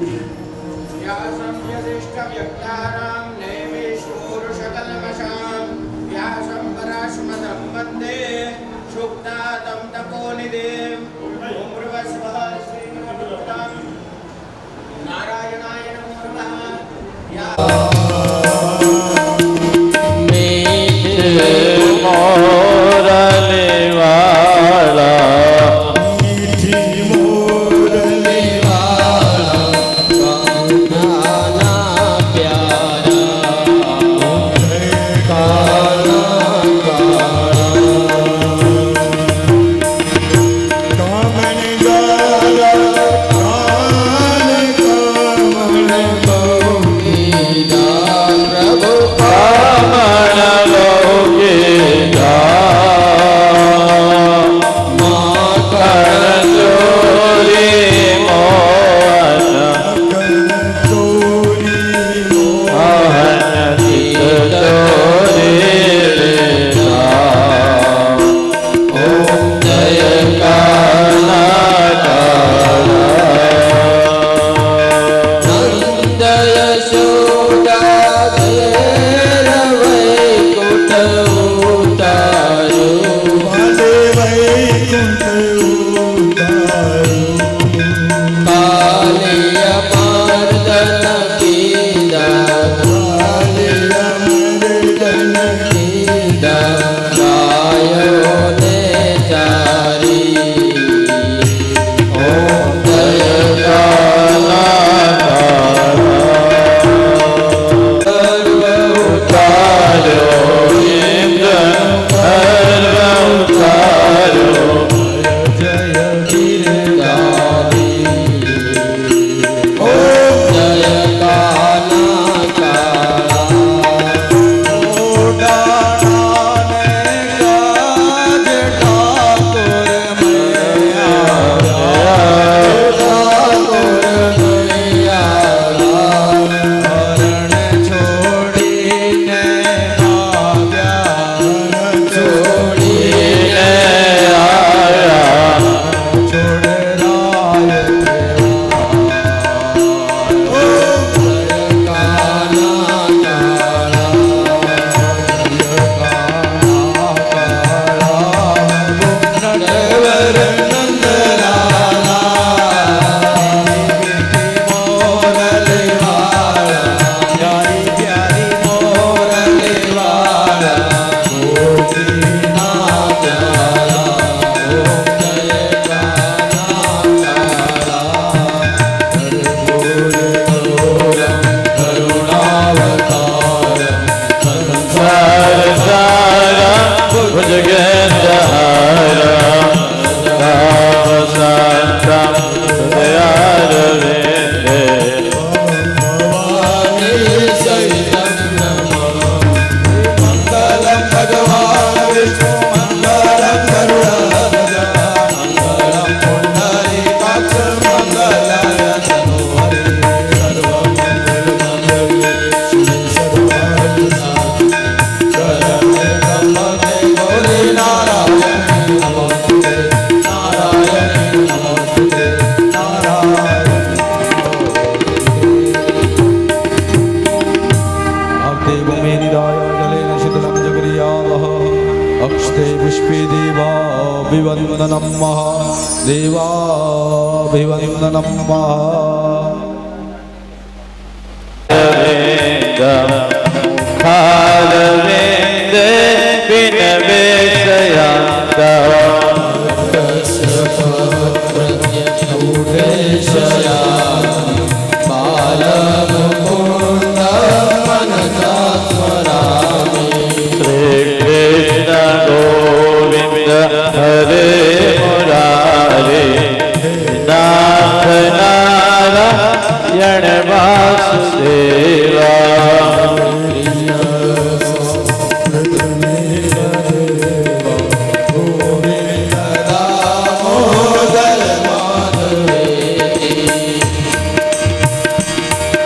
व्यासं यदिष्टव्यक्तानां नैमिषपूरुषकल्मषां व्यासं पराशुमतं वन्दे शुक्तातं तपोनिधिम् ॐ भुवस्वः श्रीमन्तं नारायणाय नमो नमः।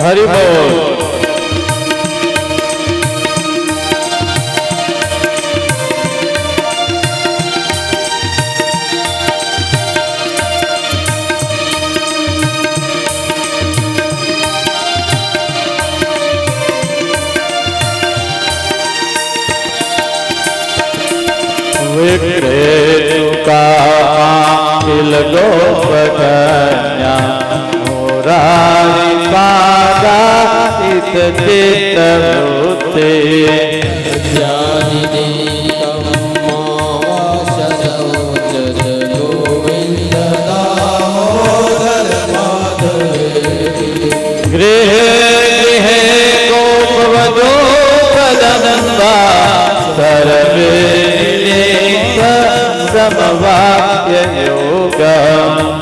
हरि बोल। चित्तवृत्ते गृहे गृहे गोपवधूपदनन्दा सर्वे समवाप्य योगम्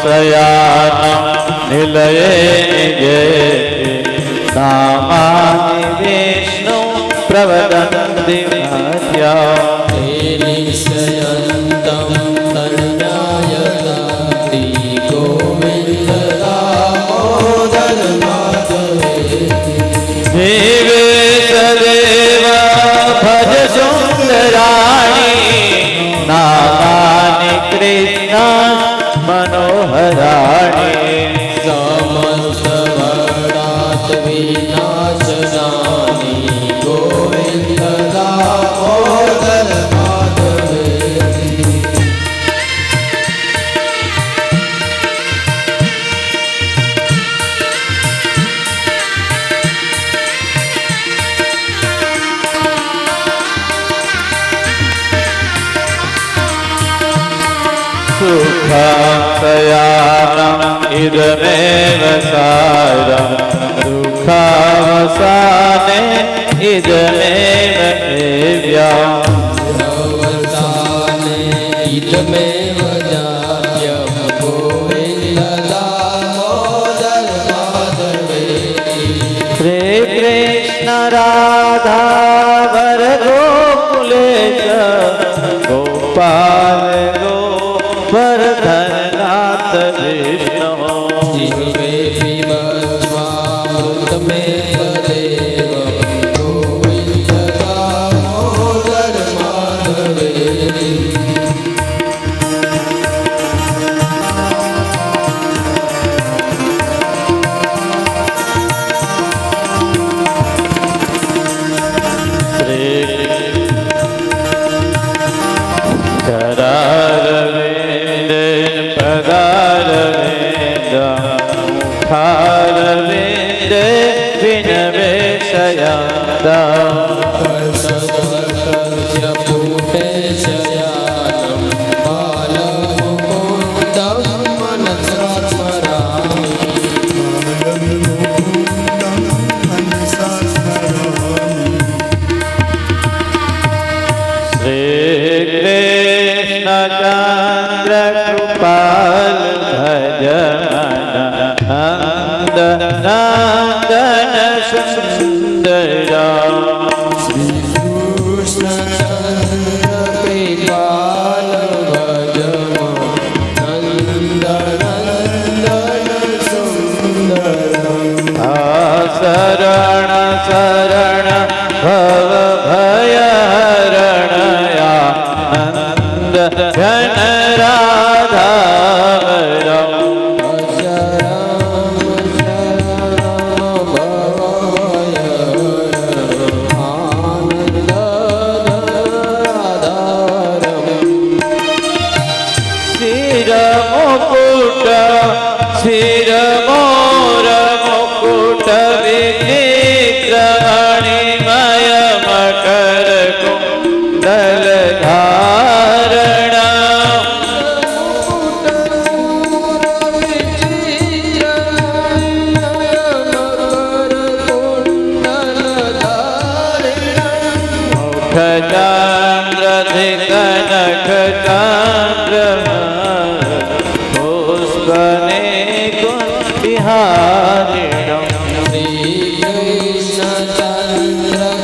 शयानं निलये निजे नामानि विष्णु प्रवदन्ति महत्या शयन्तं तन्नायताति गोविन्द दामोदर माधवेति देवे सदेव भज सुन्दराणि नामानि कृष्ण मनोहराणि समस्तवर्णात् विनाशनानि गोविन्द दामोदर माधवेति सुखासयानम् इदमेव सारम् दुःखावसाने इदमेव हेव्यम् अवसाने इदमेव जात्यं गोविन्द दामोदर माधवेति श्रीकृष्ण राधा वरदोकुलेश गोपाल गोवर्धननाथ विष्णु जिह्वे पिबत्वामृतमेव देवं गोविन्द दामोदर माधवेति करारविन्दे पदारविन्द मुखारविन्दे विनवेशयन्ता कर्षवर्षस्य पूटे शयानं बालमुकुन्दं मनसा स्मरामि श्रीकृष्णचन्द्र कृपाल भज मन नन्दन सुन्दरा श्रीकृष्णचन्द्र कृपाल भज नन्दनन्दन सुन्दरम् शरण शरण भव भयहरणया नन्द घन राधावरम् शिरमुकुट शिरमोर मुकुट विचित्रमणिमय मकर कुण्डल धारण मुख चान्द्रधिकनख चान्द्र पुष्पने कुन्दिहारिणम् श्रीकृष्णचन्द्र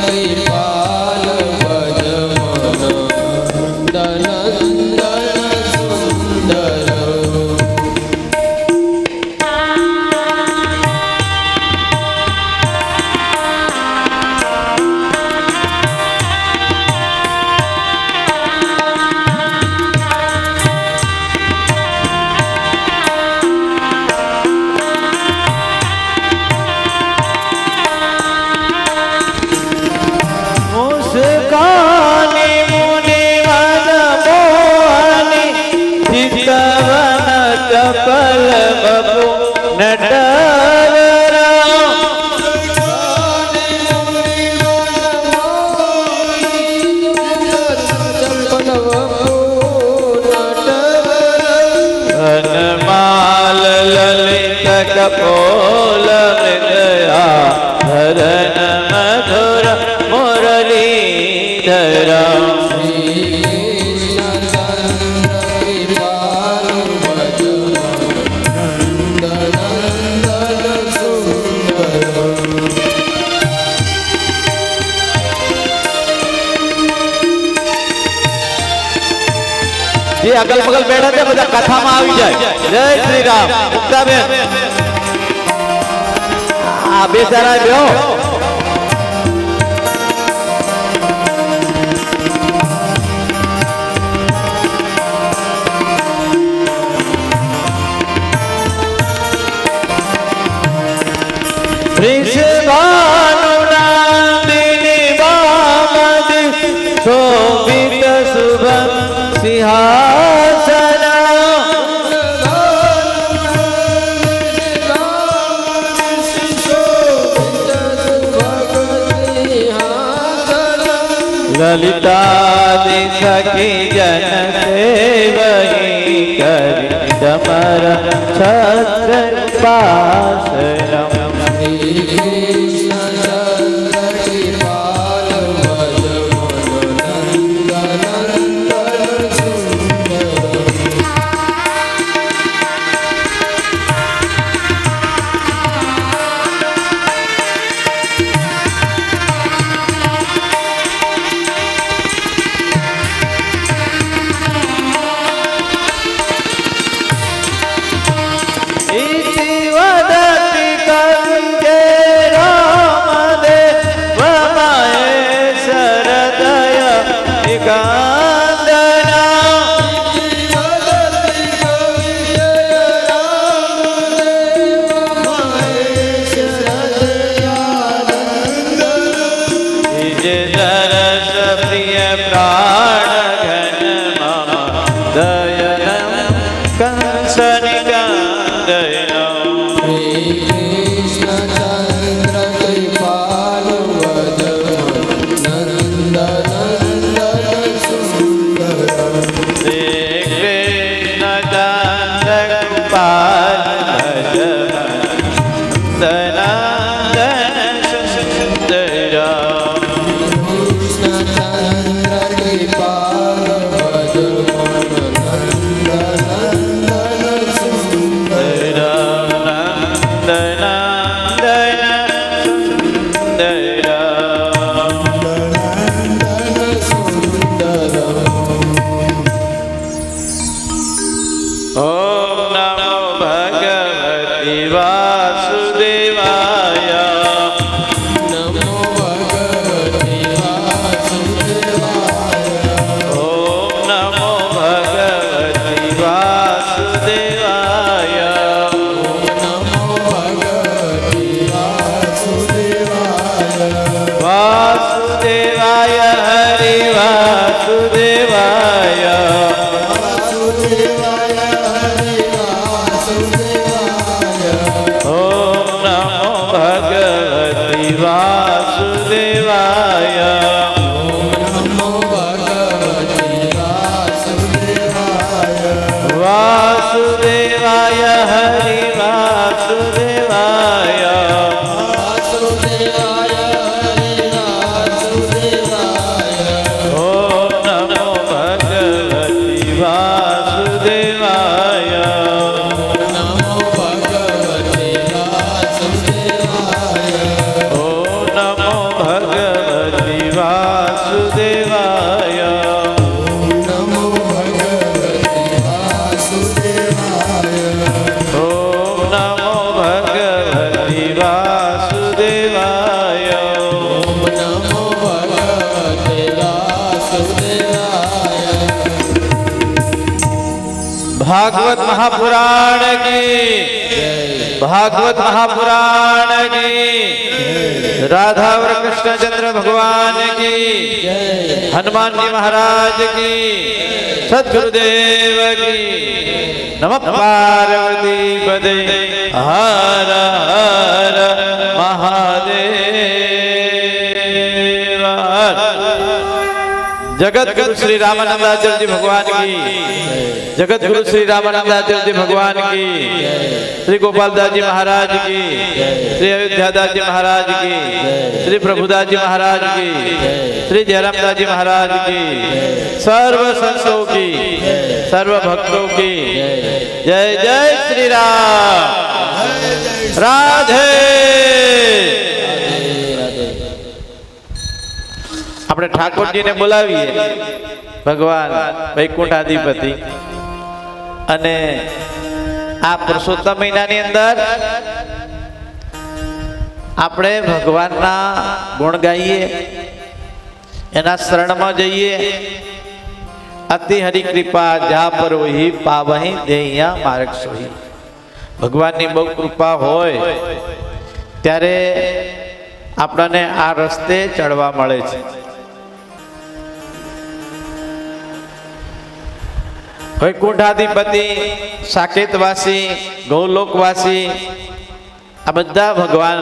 कृपाल भज नन्दनन्दन सुन्दर વપુ નટવરા વનમાલ લલિત કપોલ મૃગયા ધરન મધુર મુરલીધરા જે અગલ બગલ બેઠા છે બધા કથામાં આવી જાય. જય શ્રી રામ. મુક્તાબેન આ બેસારા બેહો. વૃષભાનુનાદિની વામદી શોભિત શુભમ સિંહાસન લલિતાદિ સખી જન સેવહી કરી ડમર છત્ર પાસરમ भागवत महापुराण की भागवत महापुराण की, राधावर कृष्णचंद्र भगवान की, हनुमान जी महाराज की, सद्गुरुदेव की। नमः पार्वती पदे हर हर महादेव। जगत गुरु श्री रामानंदाचार्य जी भगवान की, जगत गुरु श्री रामानंदाचार्य जी भगवान की, श्री गोपालदास जी महाराज की, श्री अयोध्यादास जी महाराज की, श्री प्रभुदास जी महाराज की, श्री जयरामदास जी महाराज की, सर्व संतों की, सर्व भक्तों की जय जय श्री राम। राधे। આપણે ઠાકોરજીને બોલાવીએ, ભગવાન વૈકુંઠાધિપતિ, અને આ પુરુષોત્તમ મહિનાની અંદર આપણે ભગવાનના ગુણ ગાઈએ, એના શરણમાં જઈએ। અતિ હરિ કૃપા જા પર વહી પાવહી દેહિયા માર્ગ સોહી। ભગવાનની બહુ કૃપા હોય ત્યારે આપણને આ રસ્તે ચડવા મળે છે। વૈકુંઠાધિપતિ, સાકેતવાસી, ગૌલોકવાસી, આ બધા ભગવાન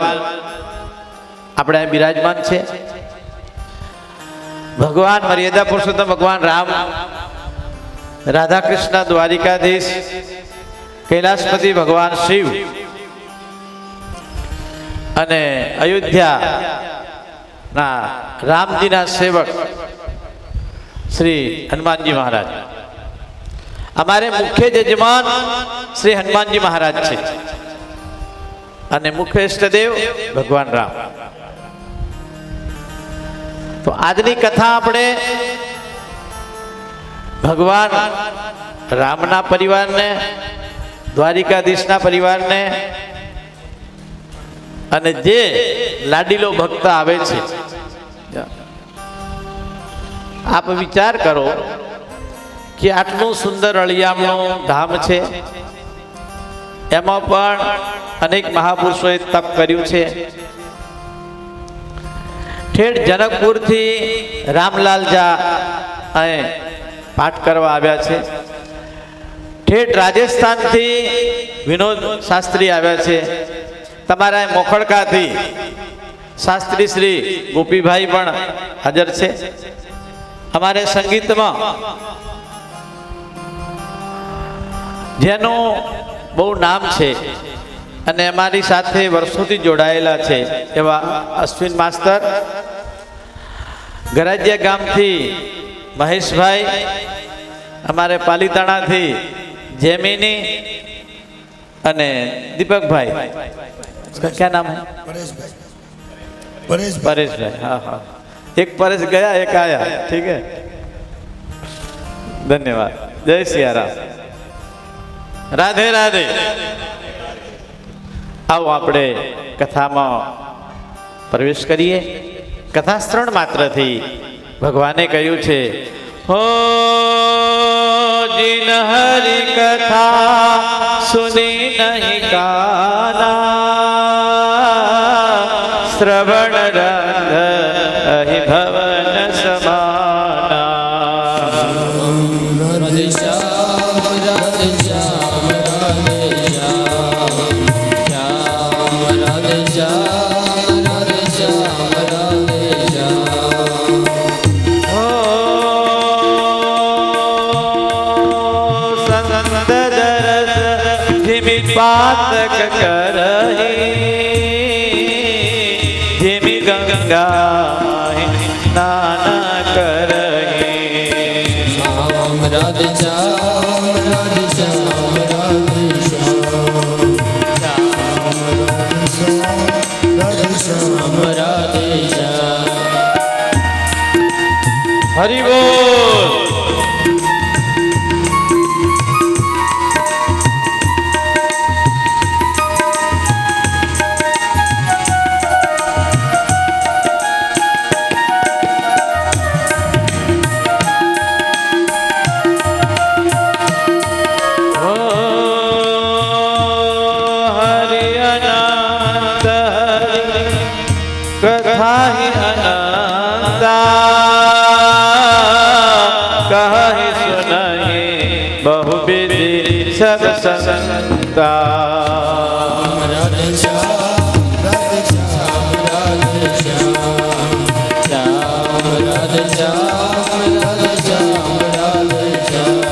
આપણે બિરાજમાન છે। ભગવાન મર્યાદા પુરુષોત્તમ ભગવાન રામ, રાધા કૃષ્ણ દ્વારિકાધીશ, કૈલાસપતિ ભગવાન શિવ અને અયોધ્યા ના રામજીના સેવક શ્રી હનુમાનજી મહારાજ, हमारे मुख्य जजमान श्री हनुमान जी महाराज છે અને મુખ્ય ઇષ્ટદેવ ભગવાન રામ। તો આજની કથા આપણે ભગવાન રામના પરિવારને, દ્વારિકાધીશના પરિવારને અને જે લાડીલો ભક્ત આવે છે, આપ વિચાર કરો કે આટલું સુંદર અળિયામણું ધામ છે, એમાં પણ અનેક મહાપુરુષોએ તપ કર્યું છે। ઠેઠ જનકપુરથી રામલાલ જા અહીં પાઠ કરવા આવ્યા છે। ઠેઠ રાજસ્થાનથી વિનોદ શાસ્ત્રી આવ્યા છે। તમારા મોખડકાથી શાસ્ત્રી શ્રી ગોપીભાઈ પણ હાજર છે। અમારે સંગીતમાં જેનું બહુ નામ છે અને અમારી સાથે વર્ષોથી જોડાયેલા છે એવા અશ્વિન માસ્તર, ગરાજિયા ગામથી મહેશભાઈ, અમારે પાલીતાણાથી જેમિની અને દીપકભાઈ, क्या नाम है? परेश भाई। हाँ हाँ, एक परेश गया एक आया, ठीक है, धन्यवाद। जय सिया राम। राधे राधे। आओ આપણે કથામાં પ્રવેશ કરીએ। કથા શ્રવણ માત્રથી ભગવાને કહ્યું છે, હો જીન હરિ કથા સુની નહીં કાના, શ્રવણ રંગ અહી ભવન સમાના। पातक करही जिमि गंगा स्नान करही। श्याम राधे श्याम राधे श्याम राधे श्याम राधे श्याम। हरि बोल। हरि कथा ही अनंता कहि सुनहि बहुविधि सब संता राधे श्याम राधे श्याम राधे श्याम श्याम राधे श्याम राधे श्याम राधे श्याम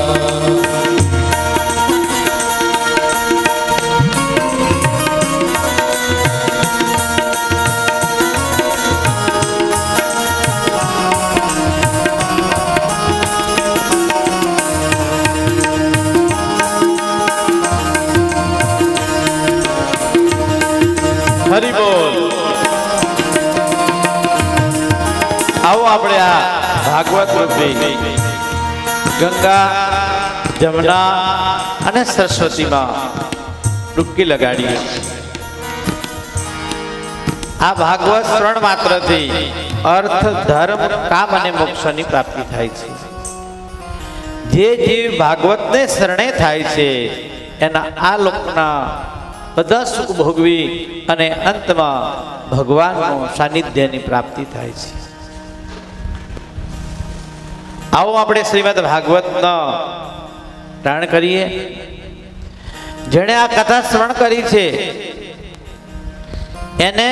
हरि बोल। आओ આપણે આ ભાગવત રૂપી ગંગા જમુના અને સરસ્વતીમાં ડૂબકી લગાડીએ। આ ભાગવત શ્રવણ માત્રથી અર્થ ધર્મ કામ અને મોક્ષની પ્રાપ્તિ થાય છે। જે જીવ ભાગવતને શરણે થાય છે એના આ લોકના બધા સુખ ભોગવી અને અંતમાં ભગવાનનું સાનિધ્યની પ્રાપ્તિ થાય છે। આવો આપણે શ્રીમદ ભાગવતનો પ્રાણ કરીએ। જેણે આ કથા શ્રવણ કરી છે એને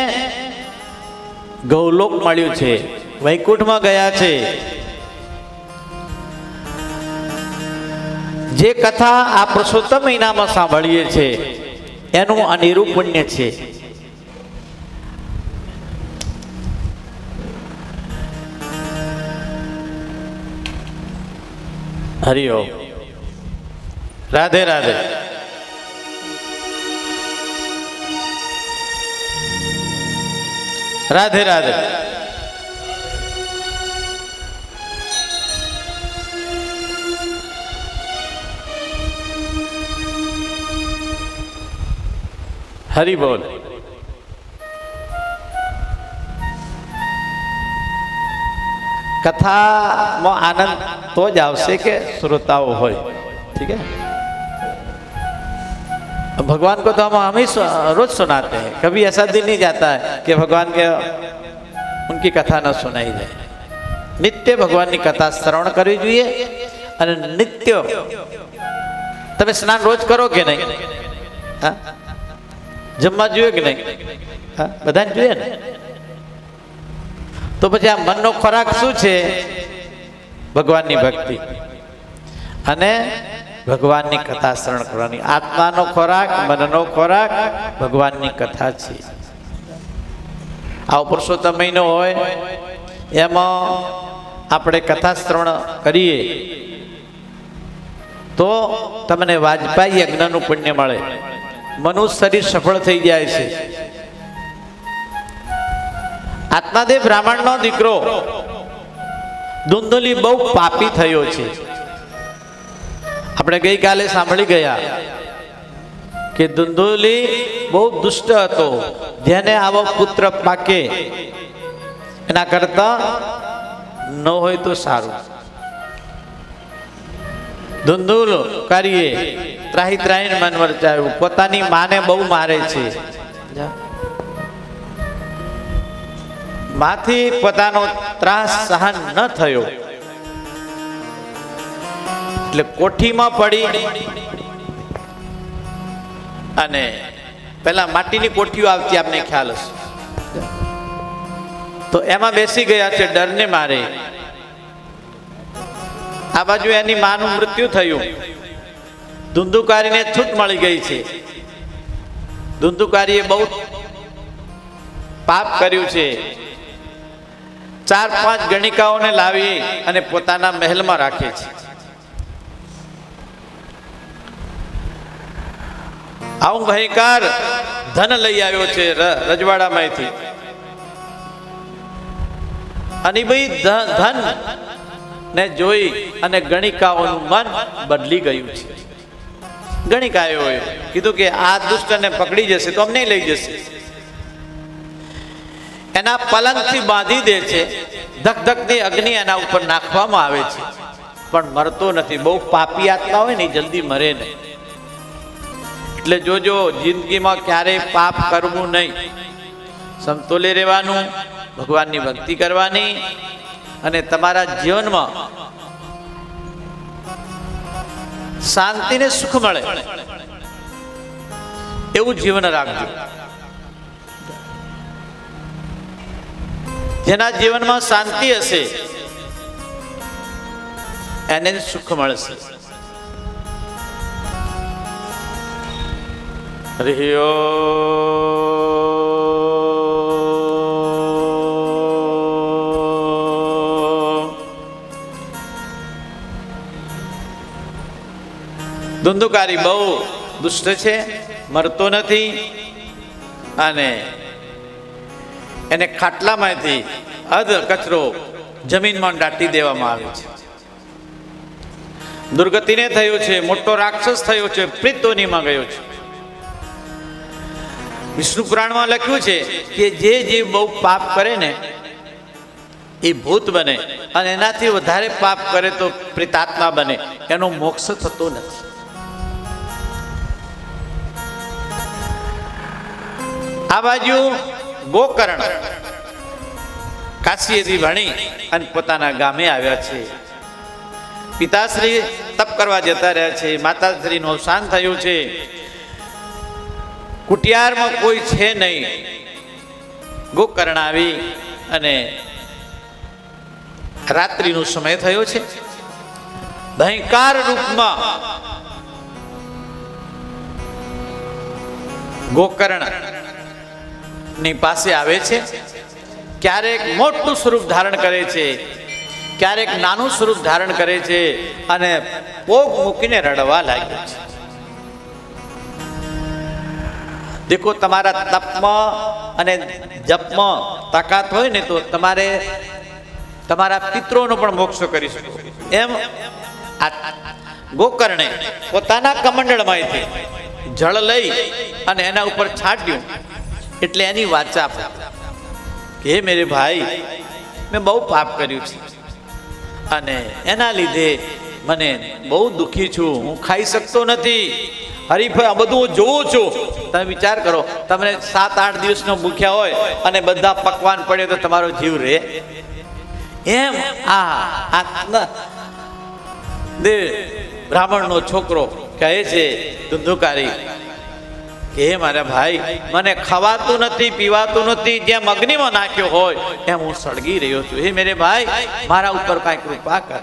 ગૌલોક મળ્યું છે, વૈકુંઠમાં ગયા છે। જે કથા આ પુરુષોત્તમ મહિનામાં સાંભળીએ છે એનું અનેરું પુણ્ય છે। હરિઓમ। રાધે રાધે। રાધે રાધે। हरि बोल। कथा में आनंद तो ज आवशे के श्रोताओं होय, ठीक है। भगवान को तो हम ही रोज सुनाते हैं, कभी ऐसा दिन नहीं जाता है कि भगवान के उनकी कथा न सुनाई जाए। नित्य भगवान की कथा श्रवण करवी जोईए अने नित्य तमे स्नान रोज करो के नहीं? हाँ, जमवा જોઈએ કે નહીં? હા, બધાને જોઈએ ને। તો પછી આ મનનો ખોરાક શું છે? ભગવાનની ભક્તિ અને ભગવાનની કથા શ્રવણ કરવાની। આત્માનો ખોરાક, મનનો ખોરાક ભગવાનની કથા છે। આ પુરુષોત્તમ મહિનો હોય એમાં આપણે કથા શ્રવણ કરીએ તો તમને વાજપાઈ યજ્ઞનું પુણ્ય મળે। મનુષ્ય શરીર સફળ થઈ જાય છે। આત્માદેવ બ્રાહ્મણનો દીકરો ધુંધલી બહુ પાપી થયો છે। આપણે ગઈકાલે સાંભળી ગયા કે ધુંધલી બહુ દુષ્ટ હતો, જેને આવો પુત્ર પાકે એના કરતા ન હોય તો સારું। ધુંધુલ કરીએ ત્રાહી ત્રાહીને મન વરચાયું, પોતાની માને બહુ મારે છે। માથી પોતાનો ત્રાસ સહન ન થયો એટલે કોઠીમાં પડી અને પેલા માટીની કોઠીઓ આવતી આપને ખ્યાલ હશે, તો એમાં બેસી ગયા છે ડરને મારે। આ બાજુ એની માનું મૃત્યુ થયું, ધુંધુકારીને છૂટ મળી ગઈ છે। ધુંધુકારીએ બહુ પાપ કર્યું છે। 4-5 ગણિકાઓને લાવી અને પોતાના મહેલમાં રાખે છે। આવું ભયંકર ધન લઈ આવ્યો છે રજવાડામાંથી, અને ભાઈ ધન ને જોઈ અને ગણિકાઓનું મન બદલી ગયું છે। ગણિકાઓએ કીધું કે આ દુષ્ટને પકડી જશે તો અમને લઈ જશે। એના પલંગથી બાંધી દે છે, ધકધકની અગ્નિ એના ઉપર નાખવામાં આવે છે, પણ મરતો નથી। બહુ પાપી આત્મા હોય ને જલ્દી મરે નહીં। એટલે જોજો, જિંદગીમાં ક્યારેય પાપ કરવું નહીં, સમતોલે રહેવાનું, ભગવાનની ભક્તિ કરવાની અને તમારા જીવનમાં શાંતિ ને સુખ મળે એવું જીવન રાખજો. જેના જીવનમાં શાંતિ હશે એને સુખ મળશે. ધુંધુકારી બહુ દુષ્ટ છે, મરતો નથી અને એને ખાટલામાંથી અધ કચરો જમીનમાં દાટી દેવામાં આવે છે. દુર્ગતિને થયું છે, મોટો રાક્ષસ થયો છે, પ્રેતોનીમાં ગયો છે. વિષ્ણુ પુરાણમાં લખ્યું છે કે જે જીવ બહુ પાપ કરે ને એ ભૂત બને અને એનાથી વધારે પાપ કરે તો પ્રેતાત્મા બને, એનો મોક્ષ થતો નથી. આ બાજુ ગોકર્ણ કાશીએથી ભણી અને પોતાના ગામે આવ્યા છે. પિતાશ્રી તપ કરવા જતા રહ્યા છે, માતાશ્રીનું અવસાન થયું છે, કુટિયારમાં કોઈ છે નહીં. ગોકર્ણ આવી અને રાત્રિનો સમય થયો છે. ભયંકર રૂપમાં ગોકર્ણ ની પાસે આવે છે. ક્યારેક મોટું સ્વરૂપ ધારણ કરે છે, ક્યારેક નાનું સ્વરૂપ ધારણ કરે છે અને પોગ મૂકીને રડવા લાગ્યો છે. દેખો, તમારા તપમાં અને જપમાં તાકાત હોય ને તો તમારે તમારા પિતરોનો પણ મોક્ષ કરી શકો. એમ ગોકર્ણે પોતાના કમંડળમાંથી જળ લઈ અને એના ઉપર છાંટ્યું એટલે એની વાચા કે હે મેરે ભાઈ, મેં બહુ પાપ કર્યું છે અને એના લીધે મને બહુ દુઃખી છું, હું ખાઈ શકતો નથી. હરીફાઈ આ બધું હું જોઉં છું. તમે વિચાર કરો, તમને 7-8 દિવસનો ભૂખ્યા હોય અને બધા પકવાન પડે તો તમારો જીવ રહે? એમ બ્રાહ્મણનો છોકરો કહે છે ધુંધુકારી કે હે મારા ભાઈ, મને ખવાતું નથી, પીવાતું નથી, જેમ અગ્નિમાં નાખ્યો હોય એમ હું સળગી રહ્યો છું. હે મેરે ભાઈ, મારા ઉપર કાંઈ કૃપા કર.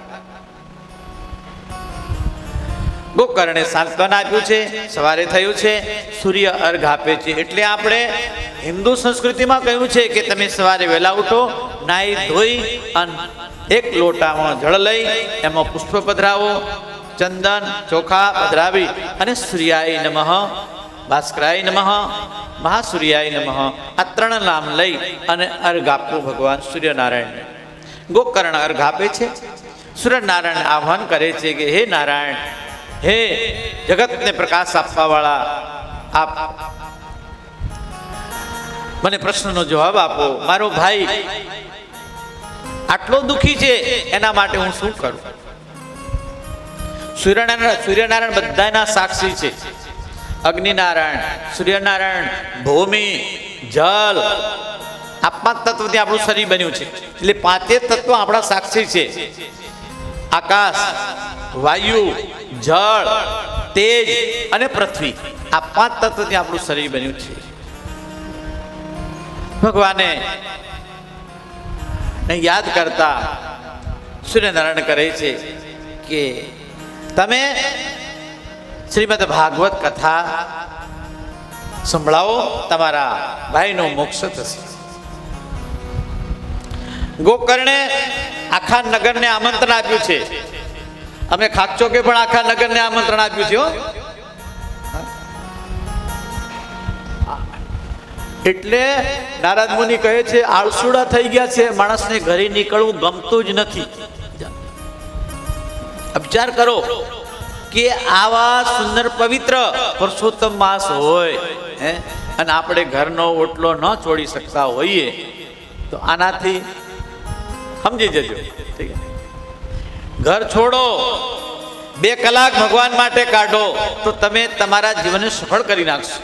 ગોકર્ણે સાંત્વન આપ્યું છે. સવારે થયું છે, સૂર્ય અર્ઘ આપે છે. એટલે આપણે હિન્દુ સંસ્કૃતિમાં કહ્યું છે કે તમે સવારે વહેલા ઉઠો, નાહી ધોઈ અને એક લોટામાં જળ લઈ એમાં પુષ્પ પધરાવો, ચંદન ચોખા પધરાવી અને સૂર્યાય નમઃ, ભાસ્કરાય નમઃ, મહાસૂર્યાય નમઃ આ 3 નામ લઈ અને અર્ઘ આપવું ભગવાન સૂર્યનારાયણ. ગોકર્ણ અર્ઘ આપે છે. સૂર્યનારાયણ આહ્વાન કરે છે કે હે નારાયણ, હે જગતને પ્રકાશ આપવા વાળા, આપ મને પ્રશ્નનો જવાબ આપો. મારો ભાઈ આટલો દુઃખી છે, એના માટે હું શું કરું? સૂર્યનારાયણ બધાના સાક્ષી છે. અગ્નિનારાયણ, સૂર્યનારાયણ, ભૂમિ, જલ, આ 5 તત્વથી આપણું શરીર બન્યું છે. એટલે 5 તત્વ આપણા સાક્ષી છે. આકાશ, વાયુ, જળ, તેજ અને પૃથ્વી, આ 5 તત્વથી આપણું શરીર બન્યું છે. ભગવાને યાદ કરતા સૂર્યનારાયણ કહે છે કે તમે શ્રીમદ ભાગવત કથા સંભળાવો, તમારા ભાઈનો મોક્ષ થશે. ગોકર્ણે આખા નગરને આમંત્રણ આપ્યું છે. અમે ખાકચોકે પણ આખા નગરને આમંત્રણ આપ્યું છે. એટલે નારદ મુનિ કહે છે આળસુડા થઈ ગયા છે, માણસને ઘરે નીકળવું ગમતું જ નથી. વિચાર કરો કે આવા સુંદર પવિત્ર પુરુષોત્તમ માસ હોય અને આપણે ઘરનો ઓટલો ન છોડી શકતા હોઈએ તો આનાથી સમજી જજો. ઘર છોડો, 2 કલાક ભગવાન માટે કાઢો તો તમે તમારા જીવનને સફળ કરી નાખશો.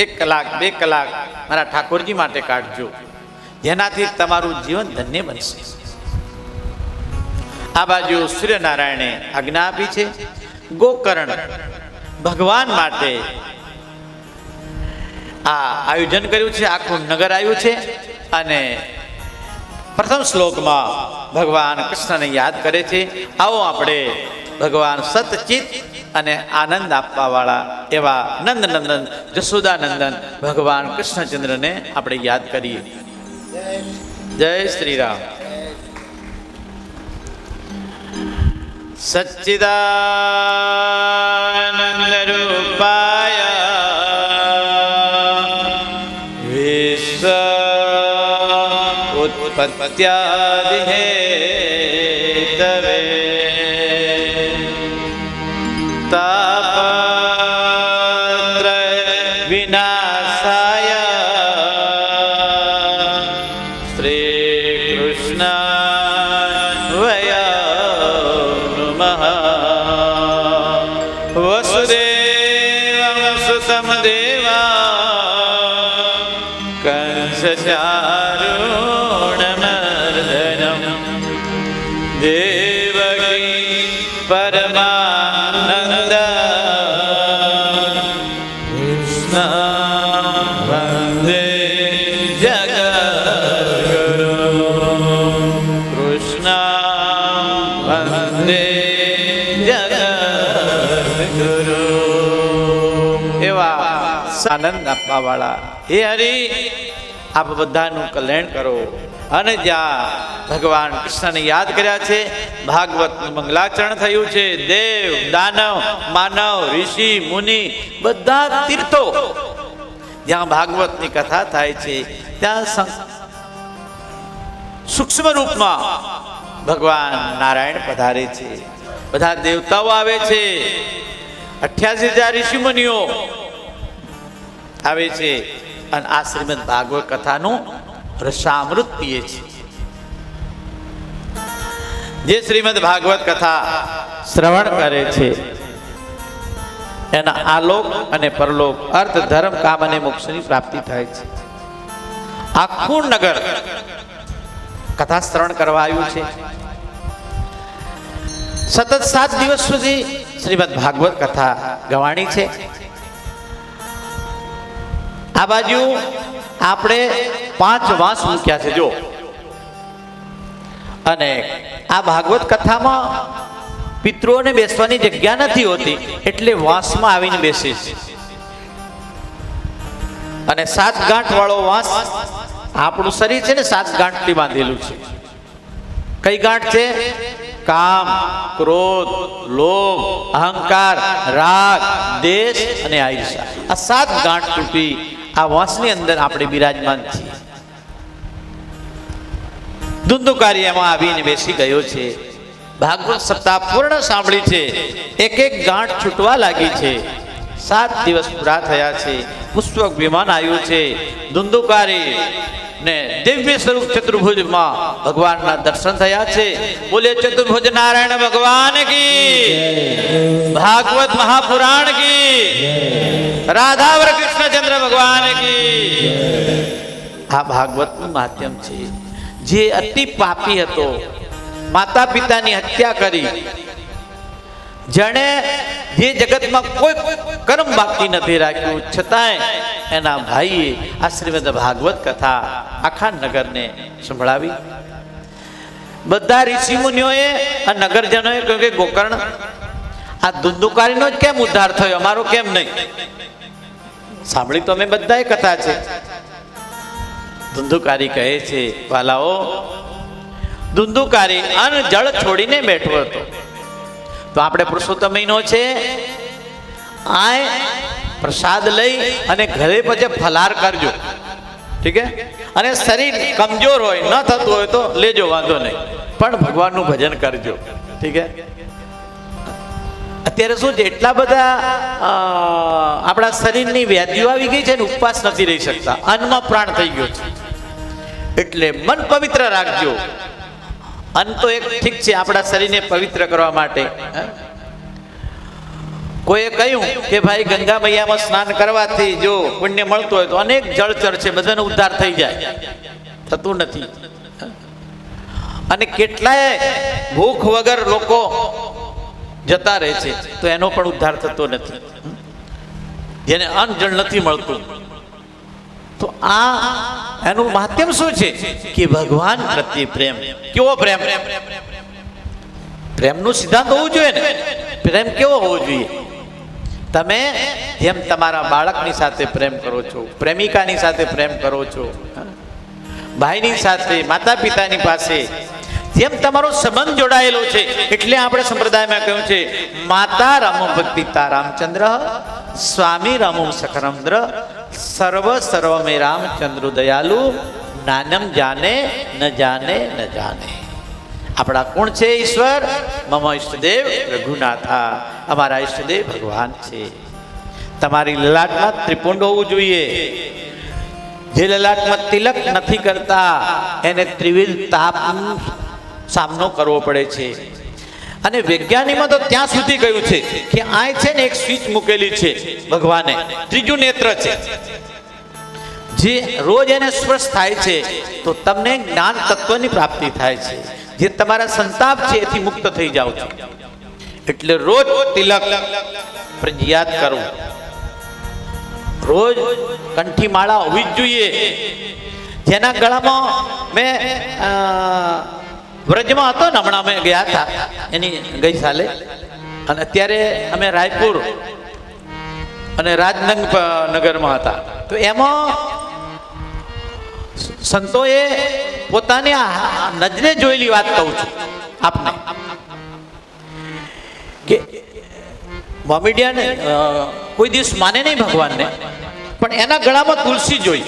1 કલાક 2 કલાક મારા ઠાકોરજી માટે કાઢજો. જેનાથી તમારું જીવન ધન્ય બનશે. આ બાજુ સૂર્યનારાયણે આજ્ઞા આપી છે. ગોકર્ણ ભગવાન માટે આ આયોજન કર્યું છે, આખું નગર આવ્યું છે. અને પ્રથમ શ્લોકમાં ભગવાન કૃષ્ણને યાદ કરે છે. આવો આપણે ભગવાન સતચિત અને આનંદ આપવા વાળા એવા નંદનંદન જશોદાનંદન ભગવાન કૃષ્ણચંદ્રને આપણે યાદ કરીએ. જય શ્રી રામ. સચ્ચિદાનંદ રૂપાય વિશ્વ ઉત્પત્ત્યાદિ હેતવે તાપત્રય વિનાશાય શ્રી કૃષ્ણ વસુદેવં સુતં દેવા કંસચારૂણમર્દનમ દેવકી પરમાનંદ કૃષ્ણ વંદે જગદ્ગુરુ કૃષ્ણ વંદે જગદ્ગુરુ. એવા આનંદ આપવા વાળા હે હરિ, આપ બધાનું કલ્યાણ કરો. અને જ્યાં ભગવાન કૃષ્ણને યાદ કર્યા છે, ભાગવતનું મંગલાચરણ થયું છે. દેવ દાનવ માનવ ઋષિ મુનિ બધા તીર્થો જ્યાં ભાગવતની કથા થાય છે ત્યાં સૂક્ષ્મ રૂપમાં ભગવાન નારાયણ પધારે છે. બધા દેવતાઓ આવે છે. 88,000 ઋષિ મુનિઓ આવે છે અને આ શ્રીમદ ભાગવત કથાનું રસામૃત પીએ છે. જે શ્રીમદ ભાગવત કથા શ્રવણ કરે છે એના આલોક અને પરલોક અર્થ ધર્મ કામ અને મોક્ષની પ્રાપ્તિ થાય છે. આખું નગર કથા શ્રવણ કરવા આવ્યું છે. સતત 7 દિવસ સુધી શ્રીમદ ભાગવત કથા ગવાણી છે. આ બાજુ આપણે 5 વાંસ મૂક્યા છે જો. અને આ ભાગવત કથામાં પિતૃઓને બેસવાની જગ્યા નથી હોતી એટલે વાંસમાં આવીને બેસે છે. અને 7 ગાંઠ વાળો વાંસ આપણું શરીર છે ને 7 ગાંઠથી બાંધેલું છે. કઈ ગાંઠ છે? કામ, ક્રોધ, લોભ, અહંકાર, રાગ, દેશ અને ઈર્ષા. આ 7 ગાંઠ તૂટી આ વાંસની અંદર આપણે બિરાજમાન છીએ. ધુંધુકારી એમાં આવીને બેસી ગયો છે. ભાગવત સપ્તાહ પૂર્ણ સાંભળી છે. એક એક ગાંઠ છૂટવા લાગી છે. 7 દિવસ પૂરા થયા છે. પુષ્પક વિમાન આવ્યું છે. ધુંધુકારી ને દિવ્ય સ્વરૂપ ચતુર્ભુજમાં ભગવાનના દર્શન થયા છે. બોલે ચતુર્ભુજ નારાયણ ભગવાન કી, ભાગવત મહાપુરાણ કી, રાધાવર કૃષ્ણચંદ્ર ભગવાન કી. આ ભાગવતનું માધ્યમ છે. જે અતિ પાપી હતો, માતા પિતાની હત્યા કરી, જેણે જે જગતમાં કોઈ કર્મ બાકી નથી રાખ્યું, છતાંય એના ભાઈએ આ શ્રીમદ ભાગવત કથા આખા નગરને સંભળાવી. બધા ઋષિ મુનિઓએ આ નગરજનોએ કહ્યું કે ગોકર્ણ આ ધુંધુકારીનો જ કેમ ઉદ્ધાર થયો, અમારો કેમ નહીં? સાંભળી તો અમે બધાએ કથા છે. ધુંધુકારી કહે છે, વાલાઓ, ધુંધુકારી અન્ન જળ છોડીને બેઠો હતો. તો આપણે પુરુષોત્તમ મહિનો છે, આ પ્રસાદ લઈ અને ઘરે પછી ફલાર કરજો, ઠીક હે? અને શરીર કમજોર હોય, ન થતું હોય તો લેજો, વાંધો નહીં, પણ ભગવાનનું ભજન કરજો, ઠીક હે? અત્યારે શું છે, એટલા બધા આપણા શરીરની વ્યાધિઓ આવી ગઈ છે ને, ઉપવાસ નથી રહી શકતા, અન્નમાં પ્રાણ થઈ ગયો છે. એટલે મન પવિત્ર રાખજો. અન્ન તો એક ઠીક છે આપણા શરીરને પવિત્ર કરવા માટે. કોઈએ કહ્યું કે ભાઈ ગંગા મૈયામાં સ્નાન કરવાથી જો પુણ્ય મળતું હોય તો અનેક જળચર છે બધાનો ઉદ્ધાર થઈ જાય. થતું નથી. અને કેટલાય ભૂખ વગર લોકો જતા રહે છે તો એનો પણ ઉદ્ધાર થતો નથી. જેને અન્ન જળ નથી મળતું, તો આ એનું મહાત્મ્ય શું છે કે ભગવાન પ્રત્યે પ્રેમ. કેવો પ્રેમ? પ્રેમનું સિદ્ધાંત હોવું જોઈએ ને. પ્રેમ કેવો હોવો જોઈએ? તમે જેમ તમારા બાળકની સાથે પ્રેમ કરો છો, પ્રેમિકાની સાથે પ્રેમ કરો છો, ભાઈની સાથે, માતા પિતાની પાસે જેમ તમારો સંબંધ જોડાયેલો છે, એટલે આપણે સંપ્રદાયમાં કહ્યું છે માતા રામો ભક્તિતા રામચંદ્ર, સ્વામી રામો સખરમદ્ર, સર્વ સર્વ મેં રામચંદ્ર દયાલુ, નાનમ જાને ન જાને ન જાને. આપણા કોણ છે? ઈશ્વર. મમ ઈષ્ટદેવ રઘુનાથા, અમારા ઈષ્ટદેવ ભગવાન છે. તમારી લલાટમાં ત્રિપુંડ હોવું જોઈએ. જે લલાટમાં તિલક નથી કરતા એને ત્રિવિધ તાપનો સામનો કરવો પડે છે. અને વૈજ્ઞાનિકમાં તો ત્યાં સુધી કહ્યું છે કે આ છે ને એક સ્વિચ મૂકેલી છે ભગવાને, ત્રીજું નેત્ર છે. જે રોજ એને સ્પર્શ થાય છે તો તમને જ્ઞાન તત્વની પ્રાપ્તિ થાય છે. જે તમારા સંતાપ છે એથી મુક્ત થઈ જાઓ છો. એટલે રોજ તિલક ફરજિયાત કરવું. રોજ કંઠી માળા હોવી જ જોઈએ. જેના ગળામાં મેં વ્રજમાં હતો ને, હમણાં અમે ગયા હતા એની ગઈ સાલે, અને અત્યારે અમે રાયપુર અને રાજનગરમાં હતા. તો એમાં સંતોએ પોતાની નજરે જોયેલી વાત કહું છું આપને કે મોમેડિયન કોઈ દિવસ માને નહીં ભગવાનને, પણ એના ગળામાં તુલસી જોઈ.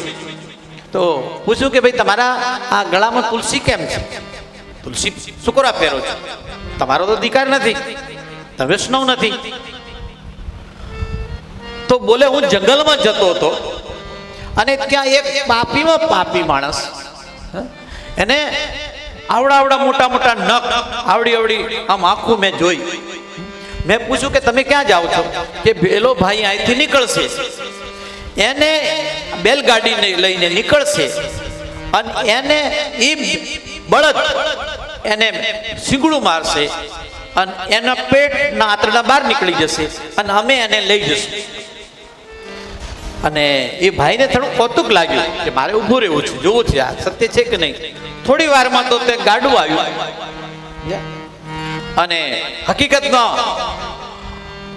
તો પૂછ્યું કે ભાઈ તમારા આ ગળામાં તુલસી કેમ છે? તુલસી સુકોરા પહેરો છો, તમારો તો અધિકાર નથી, તમે વૈષ્ણવ નથી. તો બોલે હું જંગલમાં જતો હતો અને ત્યાં એક પાપીમાં પાપી માણસ, એને આવડા મોટા મોટા નખ, આવડી આમ આખું મેં જોઈ. મેં પૂછ્યું કે તમે ક્યાં જાઓ છો? કે બેલો ભાઈ અહીંથી નીકળશે, એને બેલગાડીને લઈને નીકળશે અને એને એ બળદ એને શીંગડું મારશે અને એના પેટના આંતરડા બહાર નીકળી જશે અને અમે એને લઈ જશું. અને એ ભાઈને થોડું કૌતુક લાગ્યું કે મારે ઊભું રહેવું છે, જોવું છે આ સત્ય છે કે નહીં. થોડી વારમાં તો તે ગાડું આવ્યું અને હકીકતમાં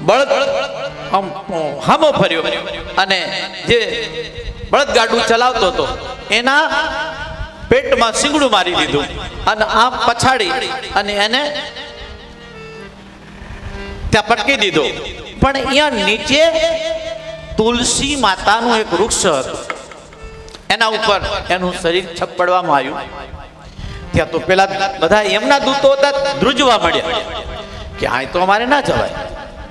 બળદ હામો ફર્યો અને જે બળદ ગાડું ચલાવતો હતો એના પેટમાં શીંગડું મારી દીધું અને આમ પછાડી અને એને ત્યાં પટકી દીધો. પણ અહીંયા નીચે તુલસી માતાનું એક વૃક્ષ હતું, એના ઉપર એનું શરીર છપડવામાં આવ્યું. ત્યાં તો પેલા બધા એમના દૂતો હતા, ધ્રુજવા મળ્યા કે આ તો અમારે ના જવાય.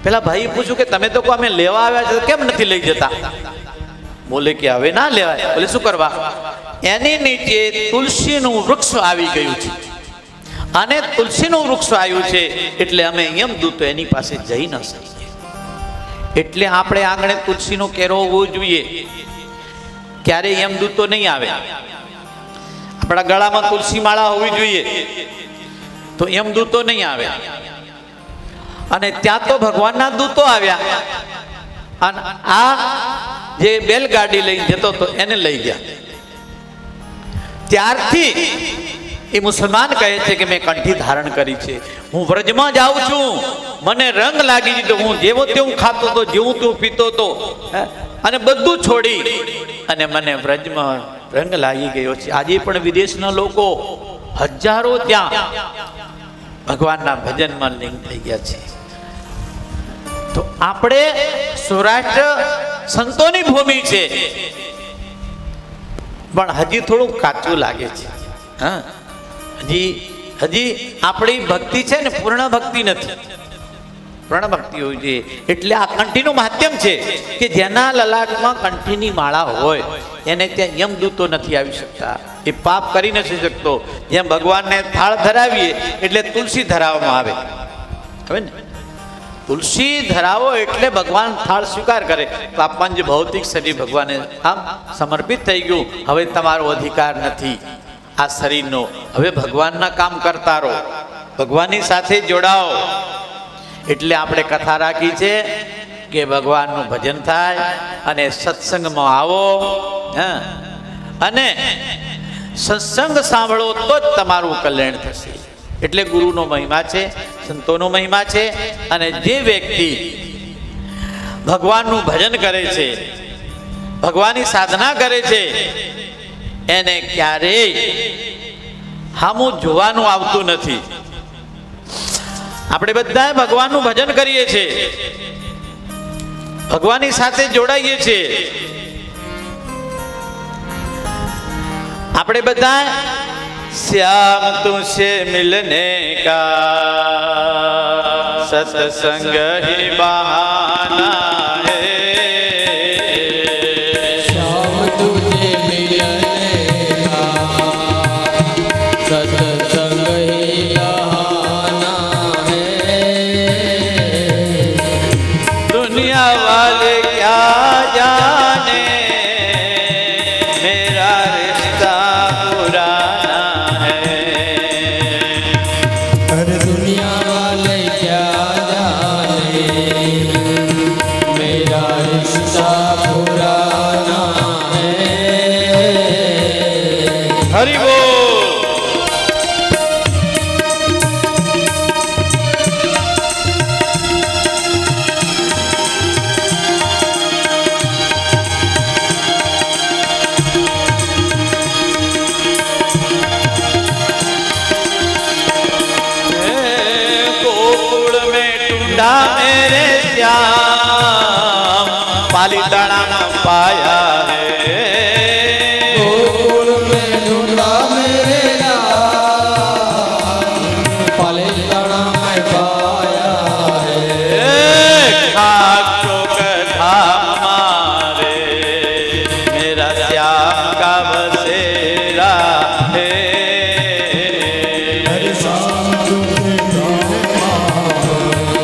પેલા ભાઈએ પૂછ્યું કે તમે તો અમે લેવા આવ્યા છે, કેમ નથી લઈ જતા? બોલે કે હવે ના લેવાય. બોલે શું કરવા? એની નીચે તુલસીનું વૃક્ષ આવી ગયું છે અને તુલસીનું વૃક્ષ આવ્યું છે એટલે અમે એમ દૂતો એની પાસે જઈ ન શકીએ. એટલે આપણે આંગણે તુલસીનો કેરો હોવો જોઈએ. ક્યારે એમ દૂતો નહીં આવે. આપણા ગળામાં તુલસી માળા હોવી જોઈએ તો એમ દૂતો નહીં આવે. અને ત્યાં તો ભગવાનના દૂતો આવ્યા અને આ જે બેલગાડી લઈને જતો હતો એને લઈ ગયા. ત્યારથી એ મુસલમાન કહે છે કે મેં કંઠી ધારણ કરી છે, હું વ્રજમાં જાઉં છું, મને રંગ લાગી દીધો, હું જેવો તેવું ખાતો હતો, જેવું તેવું પીતો હતો અને બધું છોડી અને મને વ્રજમાં રંગ લાગી ગયો છે. આજે પણ વિદેશના લોકો હજારો ત્યાં ભગવાનના ભજનમાં લીન થઈ ગયા છે. તો આપણે સૌરાષ્ટ્ર સંતોની ભૂમિ છે, પણ હજી થોડું કાચું લાગે છે. હા, હજી આપણી ભક્તિ છે ને પૂર્ણ ભક્તિ નથી. પૂર્ણ ભક્તિ હોવી જોઈએ. એટલે આ કંઠીનું મહાત્મ્ય છે કે જેના લલાટમાં કંઠીની માળા હોય એને ત્યાં યમદૂતો નથી આવી શકતા, એ પાપ કરી નથી શકતો. જેમ ભગવાનને થાળ ધરાવીએ એટલે તુલસી ધરાવવામાં આવે, હવે ને તુલસી ધરાવો એટલે ભગવાન થાળ સ્વીકાર કરે. તો આપણને જે ભૌતિક શરીર ભગવાને આમ સમર્પિત થઈ ગયું, હવે તમારો અધિકાર નથી. આ શરીરનો. હવે ભગવાનના કામ કરતા રહો, ભગવાનની સાથે જોડાઓ. એટલે આપણે કથા રાખી છે કે ભગવાનનું ભજન થાય અને સત્સંગમાં આવો. હા, અને સત્સંગ સાંભળો તો જ તમારું કલ્યાણ થશે. એટલે ગુરુનો મહિમા છે, સંતોનો મહિમા છે. અને જે વ્યક્તિ ભગવાનનું ભજન કરે છે, ભગવાનની સાધના કરે છે, એને ક્યારેય હામું જોવાનું આવતું નથી. આપણે બધા ભગવાનનું ભજન કરીએ છીએ, ભગવાનની સાથે જોડાઈએ છીએ. આપણે બધા શ્યામ તુસે મિલને કા સત્સંગ હી બહાના હૈ. श्याम तुझे मिलने का सत्संग ही बहाना है. दुनिया वाले क्या जाने मेरा रिश्ता पुराना है. अरे दुनिया वाले क्या जाने मेरा रिश्ता पुराना है. हरि बोल. गोकुल में टूंढा मेरे श्याम पालीताना में पाया है. गोकुल में ढूंढा मेरे राम पालीताना में पाया है. खाक चौक धाम मारे मेरा श्याम का बसेरा है. हरे श्याम तुझे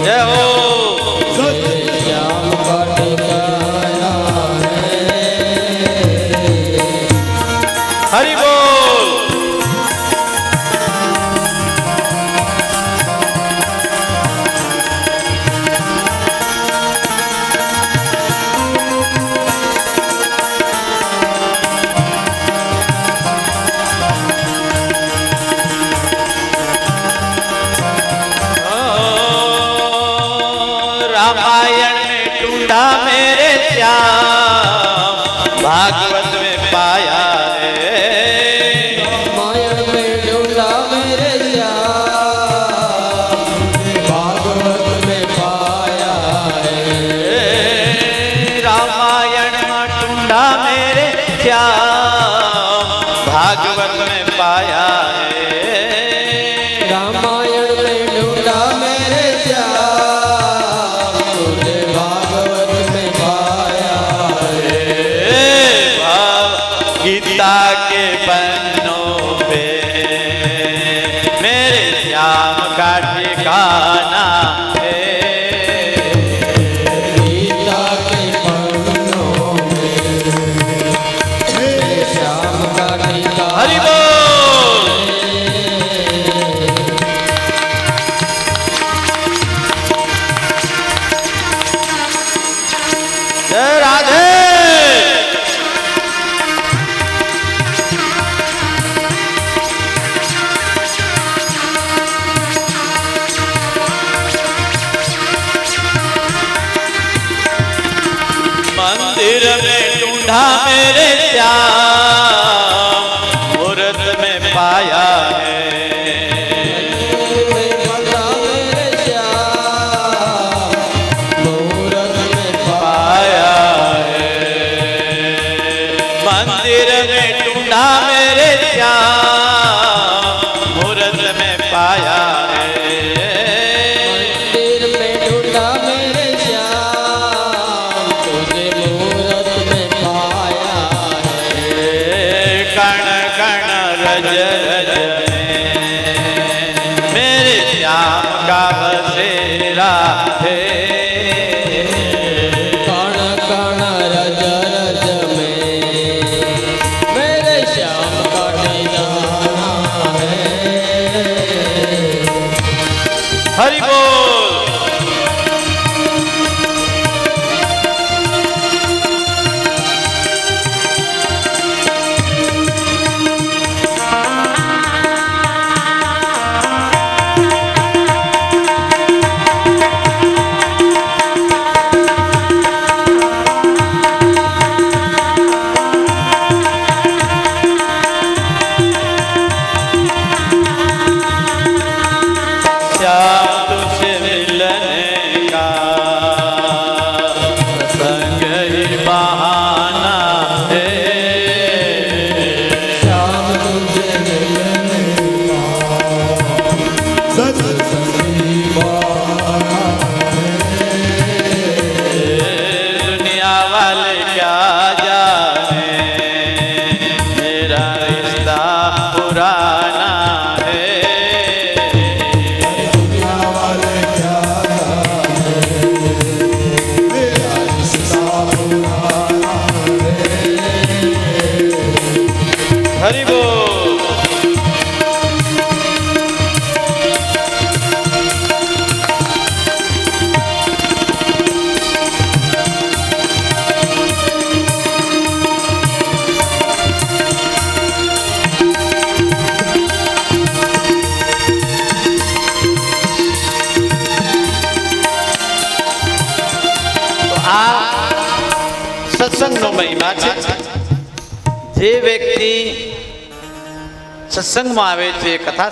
जय हो. श्याम का ठिकाना हरि बोल. रामायण में ढूंढा मेरे श्याम भागवत में पाया है. मायण में ढूंढा मेरे श्याम भागवत में पाया है. रामायण में ढूंढा मेरे श्याम भागवत में पाया है. रामायण में ढूंढा मेरे श्याम तुझे भागवत में पाया है. गीता के पन्नों पे मेरे श्याम का ठिकाना है. गीता के पन्नों में मेरे श्याम का ठिकाना हरि बोल. जय राधे. मंदिर में ढूंढा मेरे श्याम मूर्त में पाया है. ढूंढा मेरे श्याम मूरत में पाया है. मंदिर में ढूंढा मेरे श्याम मूर्त में पाया है. मंदिर में ढूंढा मेरे श्याम तुझे मूरत में पाया है. कण कण रज रज में मेरे श्याम का बसेरा है. कण कण रज रज में मेरे श्याम का ठिकाना હરિ બોલ. સત્સંગનો મહિમા છે. જે વ્યક્તિ સત્સંગમાં આવે છે કથા